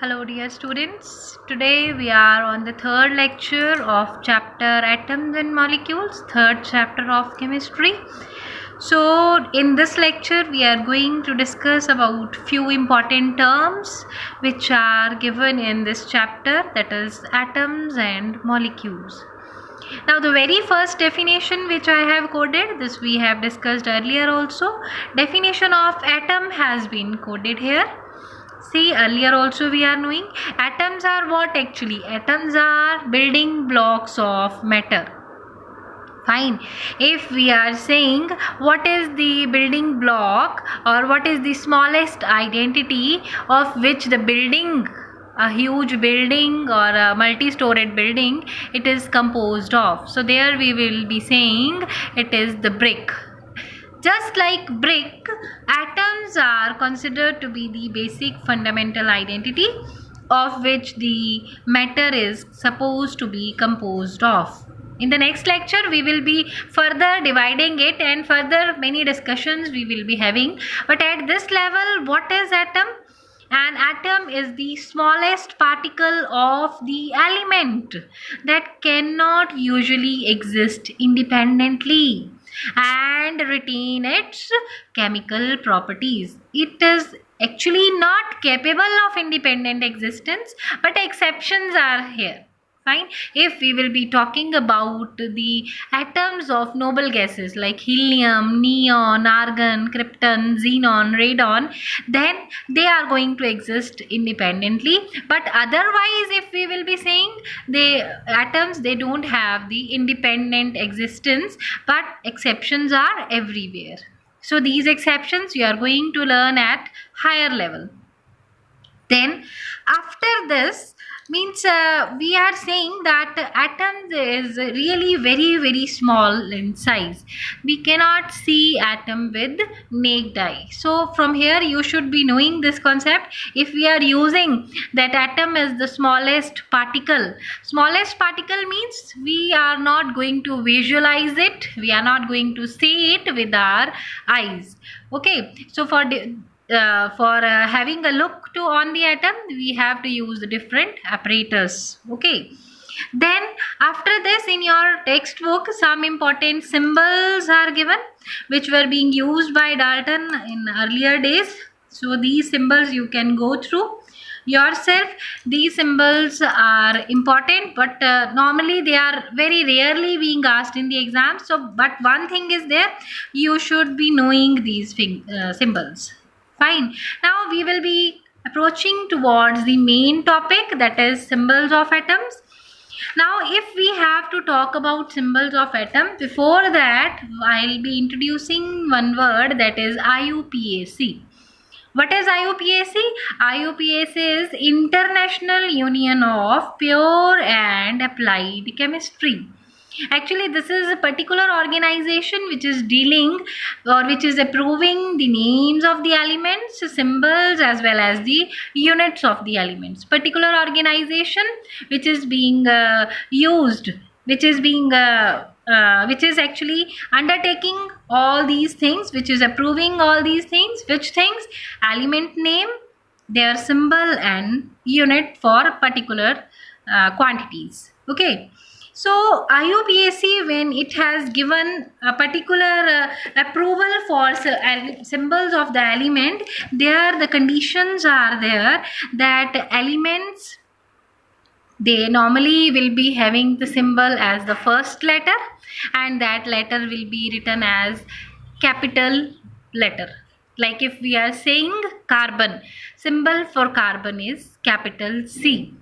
Hello dear students, today we are on the third lecture of chapter Atoms and Molecules, third chapter of chemistry. So in this lecture we are going to discuss about few important terms which are given in this chapter, that is atoms and molecules. Now the very first definition which I have coded, this we have discussed earlier also. Definition of atom has been coded here. See, earlier also we are knowing atoms are what actually? Atoms are building blocks of matter. Fine. If we are saying what is the building block or what is the smallest identity of which the building, a huge building or a multi-storied building, it is composed of. So there we will be saying it is the brick. Just like brick, atoms are considered to be the basic fundamental identity of which the matter is supposed to be composed of. In the next lecture, we will be further dividing it and further many discussions we will be having. But at this level, what is atom? An atom is the smallest particle of the element that cannot usually exist independently and retain its chemical properties. It is actually not capable of independent existence, but exceptions are here. Fine. If we will be talking about the atoms of noble gases like helium, neon, argon, krypton, xenon, radon, then they are going to exist independently. But otherwise, if we will be saying the atoms, they don't have the independent existence, but exceptions are everywhere. So these exceptions you are going to learn at higher level. Then after this means we are saying that atoms is really very small in size. We cannot see atom with naked eye. So from here you should be knowing this concept. If we are using that atom is the smallest particle means we are not going to visualize it, we are not going to see it with our eyes. Okay, so for having a look to on the atom, we have to use the different apparatus. Okay, then after this in your textbook some important symbols are given which were being used by Dalton in earlier days. So these symbols you can go through yourself. These symbols are important, but normally they are very rarely being asked in the exam. So but one thing is there, you should be knowing these symbols. Fine. Now we will be approaching towards the main topic, that is symbols of atoms. Now if we have to talk about symbols of atom, before that I'll be introducing one word, that is IUPAC. What is IUPAC? IUPAC is International Union of Pure and Applied Chemistry. Actually, this is a particular organization which is dealing or which is approving the names of the elements, symbols as well as the units of the elements. Particular organization which is being used, which is actually undertaking all these things, which is approving all these things. Which things? Element name, their symbol and unit for particular quantities. Okay. So IUPAC, when it has given a particular approval for symbols of the element, there the conditions are there that elements, they normally will be having the symbol as the first letter and that letter will be written as capital letter. Like if we are saying carbon, symbol for carbon is capital C.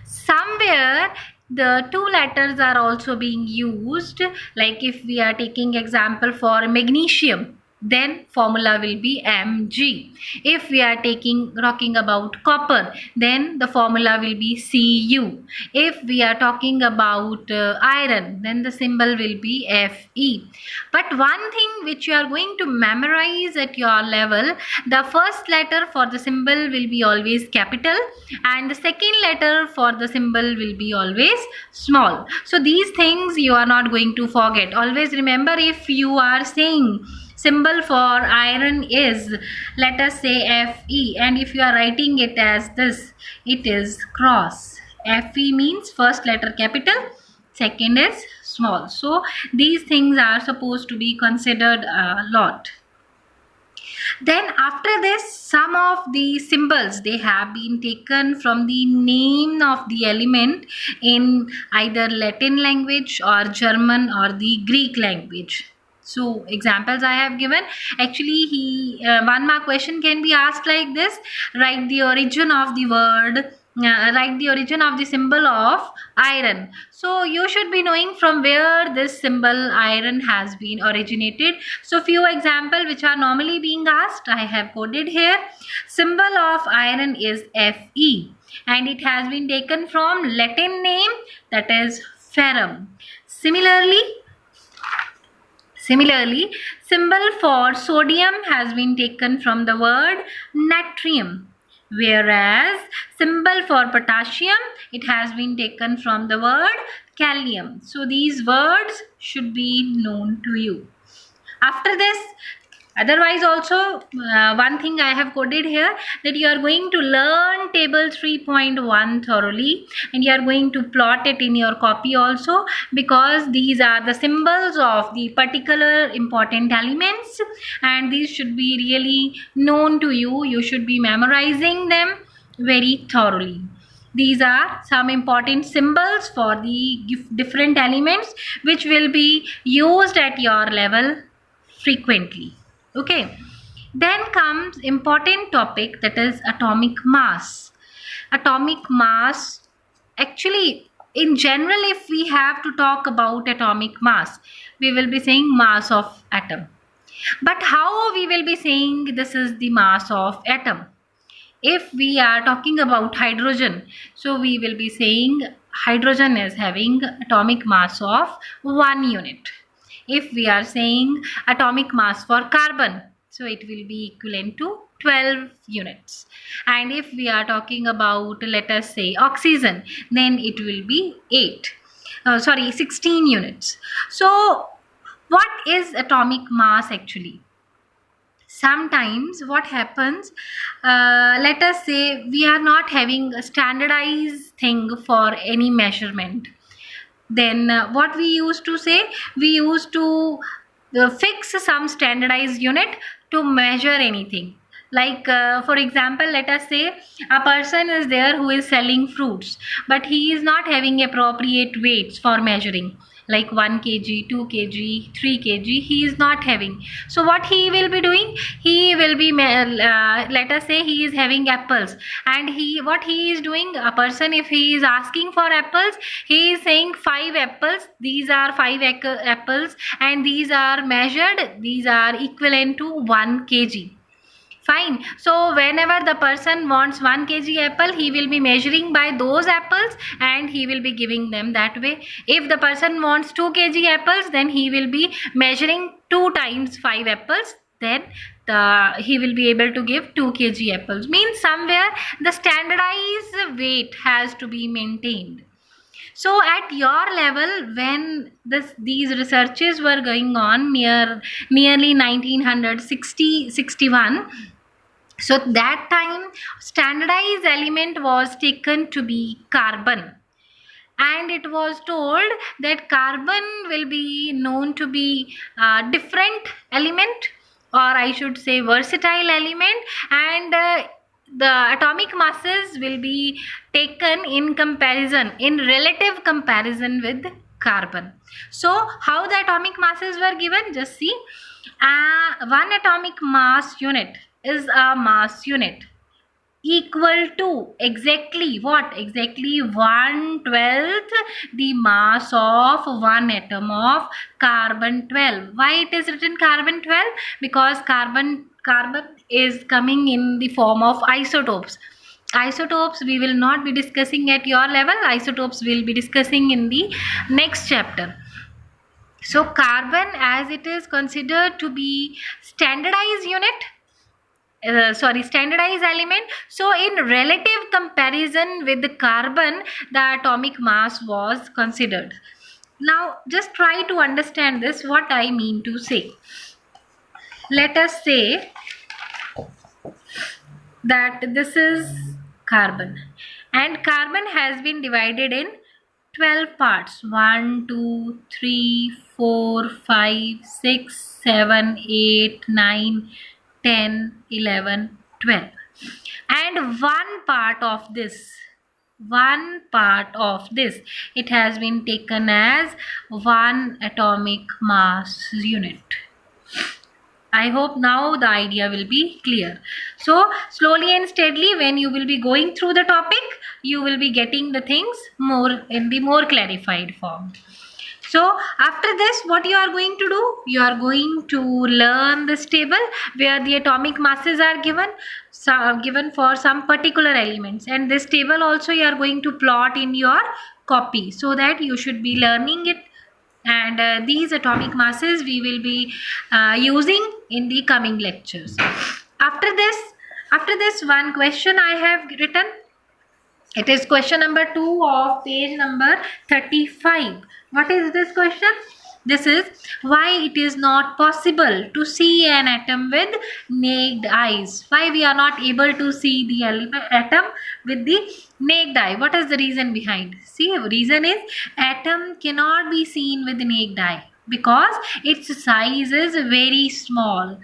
Somewhere the two letters are also being used, like if we are taking example for magnesium, then formula will be Mg. If we are talking about copper, then the formula will be Cu. If we are talking about iron, then the symbol will be Fe. But one thing which you are going to memorize at your level, the first letter for the symbol will be always capital and the second letter for the symbol will be always small. So these things you are not going to forget. Always remember, if you are saying symbol for iron is, let us say, Fe, and if you are writing it as this, it is cross. Fe means first letter capital, second is small. So these things are supposed to be considered a lot. Then after this, some of the symbols, they have been taken from the name of the element in either Latin language or German or the Greek language. So examples I have given. Actually, one mark question can be asked like this: write the origin of the word, write the origin of the symbol of iron. So you should be knowing from where this symbol iron has been originated. So few examples which are normally being asked, I have coded here. Symbol of iron is Fe, and it has been taken from Latin name, that is ferrum. Similarly, symbol for sodium has been taken from the word natrium, whereas symbol for potassium, it has been taken from the word kalium. So these words should be known to you. After this, otherwise also, one thing I have coded here, that you are going to learn table 3.1 thoroughly, and you are going to plot it in your copy also, because these are the symbols of the particular important elements, and these should be really known to you. You should be memorizing them very thoroughly. These are some important symbols for the different elements which will be used at your level frequently. Okay, then comes important topic, that is atomic mass. Atomic mass, actually in general, if we have to talk about atomic mass, we will be saying mass of atom. But how we will be saying this is the mass of atom? If we are talking about hydrogen, so we will be saying hydrogen is having atomic mass of 1 unit. If we are saying atomic mass for carbon, so it will be equivalent to 12 units. And if we are talking about, let us say, oxygen, then it will be 16 units. So what is atomic mass actually? Sometimes what happens, let us say we are not having a standardized thing for any measurement. Then what we used to say, we used to fix some standardized unit to measure anything. Like for example, let us say a person is there who is selling fruits, but he is not having appropriate weights for measuring, like 1 kg, 2 kg, 3 kg, he is not having. So what he will be doing, he will be let us say he is having apples, and what he is doing, a person, if he is asking for apples, he is saying 5 apples, these are 5 apples, and these are measured, these are equivalent to 1 kg. Fine. So whenever the person wants 1 kg apple, he will be measuring by those apples and he will be giving them that way. If the person wants 2 kg apples, then he will be measuring 2 times 5 apples. Then he will be able to give 2 kg apples. Means somewhere the standardized weight has to be maintained. So at your level, when these researches were going on nearly 1960-61, so that time standardized element was taken to be carbon, and it was told that carbon will be known to be a different element, or I should say versatile element, and the atomic masses will be taken in relative comparison with carbon. So how the atomic masses were given, just see. One atomic mass unit is a mass unit equal to exactly what? Exactly 1/12 the mass of one atom of carbon-12. Why it is written carbon-12? Because carbon is coming in the form of isotopes. Isotopes we will not be discussing at your level. Isotopes we will be discussing in the next chapter. So carbon, as it is considered to be standardized standardized element, so in relative comparison with the carbon, the atomic mass was considered. Now just try to understand this, what I mean to say. let us say that this is carbon, and carbon has been divided in 12 parts: 1 2 3 4 5 6 7 8 9 10 11 12, and one part of this, it has been taken as one atomic mass unit. I hope now the idea will be clear. So slowly and steadily, when you will be going through the topic, you will be getting the things more in the more clarified form. So after this, what you are going to do? You are going to learn this table where the atomic masses are given, given for some particular elements, and this table also you are going to plot in your copy, so that you should be learning it. And these atomic masses we will be using in the coming lectures. After this one question I have written. It is question number 2 of page number 35. What is this question? This is why it is not possible to see an atom with naked eyes. Why we are not able to see the atom with the naked eye? What is the reason behind? See, the reason is atom cannot be seen with the naked eye because its size is very small.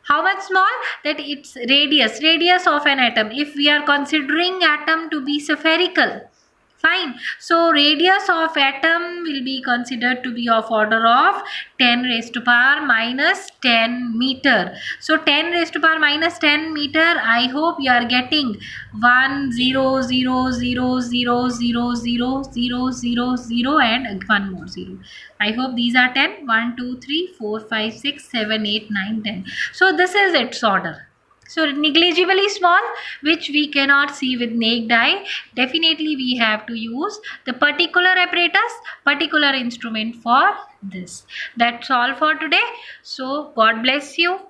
How much small? That its radius of an atom, if we are considering atom to be spherical, fine, so radius of atom will be considered to be of order of 10 raised to power minus 10 meter. So 10 raised to power minus 10 meter, I hope you are getting 1 0 0 0 0 0 0 0 0 0 and one more 0. I hope these are 10. 1 2 3 4 5 6 7 8 9 10. So this is its order. So negligibly small, which we cannot see with naked eye. Definitely we have to use the particular apparatus, particular instrument for this. That's all for today. So God bless you.